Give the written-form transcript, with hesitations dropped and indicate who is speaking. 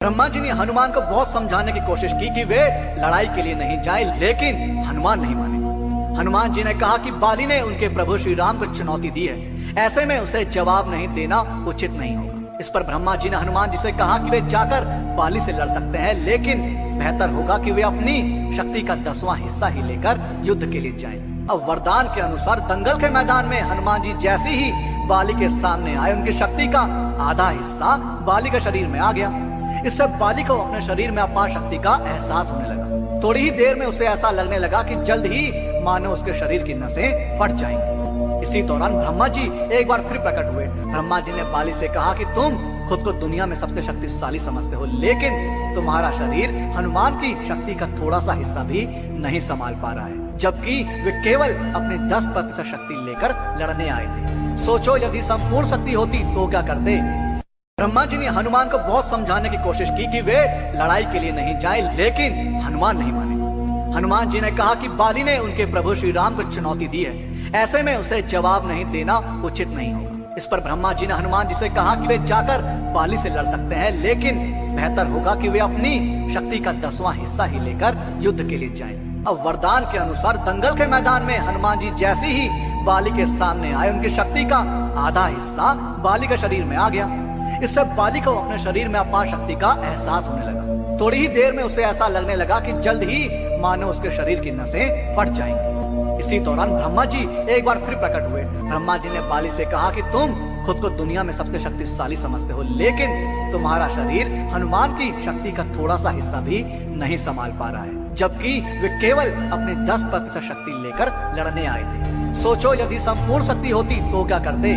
Speaker 1: ब्रह्मा जी ने हनुमान को बहुत समझाने की कोशिश की कि वे लड़ाई के लिए नहीं जाए, लेकिन हनुमान नहीं माने। हनुमान जी ने कहा कि बाली ने उनके प्रभु श्री राम को चुनौती दी है, ऐसे में उसे जवाब नहीं देना उचित नहीं होगा। इस पर ब्रह्मा जी ने हनुमान जी से कहा कि वे जाकर बाली से लड़ सकते हैं, लेकिन बेहतर होगा कि वे अपनी शक्ति का 10वां हिस्सा ही लेकर युद्ध के लिए जाएं। अब वरदान के अनुसार दंगल के मैदान में हनुमान जी जैसे ही बाली के सामने आए, उनकी शक्ति का आधा हिस्सा बाली के शरीर में आ गया। इससे बाली को अपने शरीर में अपार शक्ति का एहसास होने लगा। थोड़ी ही देर में उसे ऐसा लगने लगा कि जल्द ही मानो उसके शरीर की नसें फट जाएंगी। इसी दौरान ब्रह्मा जी एक बार फिर प्रकट हुए। ब्रह्मा जी ने बाली से कहा कि तुम खुद को दुनिया में सबसे शक्तिशाली समझते हो, लेकिन तुम्हारा शरीर हनुमान की शक्ति का थोड़ा सा हिस्सा भी नहीं संभाल पा रहा है, जबकि वे केवल अपनी 10% शक्ति लेकर लड़ने आए थे। सोचो यदि संपूर्ण शक्ति होती तो क्या करते। ब्रह्मा जी ने हनुमान को बहुत समझाने की कोशिश की कि वे लड़ाई के लिए नहीं जाए, लेकिन हनुमान नहीं माने। हनुमान जी ने कहा कि बाली ने उनके प्रभु श्री राम को चुनौती दी है, ऐसे में उसे जवाब नहीं देना उचित नहीं होगा। इस पर ब्रह्मा जी ने हनुमान जी से कहा कि वे जाकर बाली से लड़ सकते हैं, लेकिन बेहतर होगा कि वे अपनी शक्ति का 10वां हिस्सा ही लेकर युद्ध के लिए जाएं। अब वरदान के अनुसार दंगल के मैदान में हनुमान जी जैसे ही बाली के सामने आए, उनकी शक्ति का आधा हिस्सा बाली के शरीर में आ गया। इससे बाली को अपने शरीर में अपार शक्ति का एहसास होने लगा। थोड़ी ही देर में उसे ऐसा लगने लगा कि जल्द ही मानो उसके शरीर की नसें फट जाएंगी। इसी दौरान ब्रह्मा जी एक बार फिर प्रकट हुए। ब्रह्मा जी ने बाली से कहा कि तुम खुद को दुनिया में सबसे शक्तिशाली समझते हो, लेकिन तुम्हारा शरीर हनुमान की शक्ति का थोड़ा सा हिस्सा भी नहीं संभाल पा रहा है, जबकि वे केवल अपनी 10% शक्ति लेकर लड़ने आए थे। सोचो यदि संपूर्ण शक्ति होती तो क्या करते।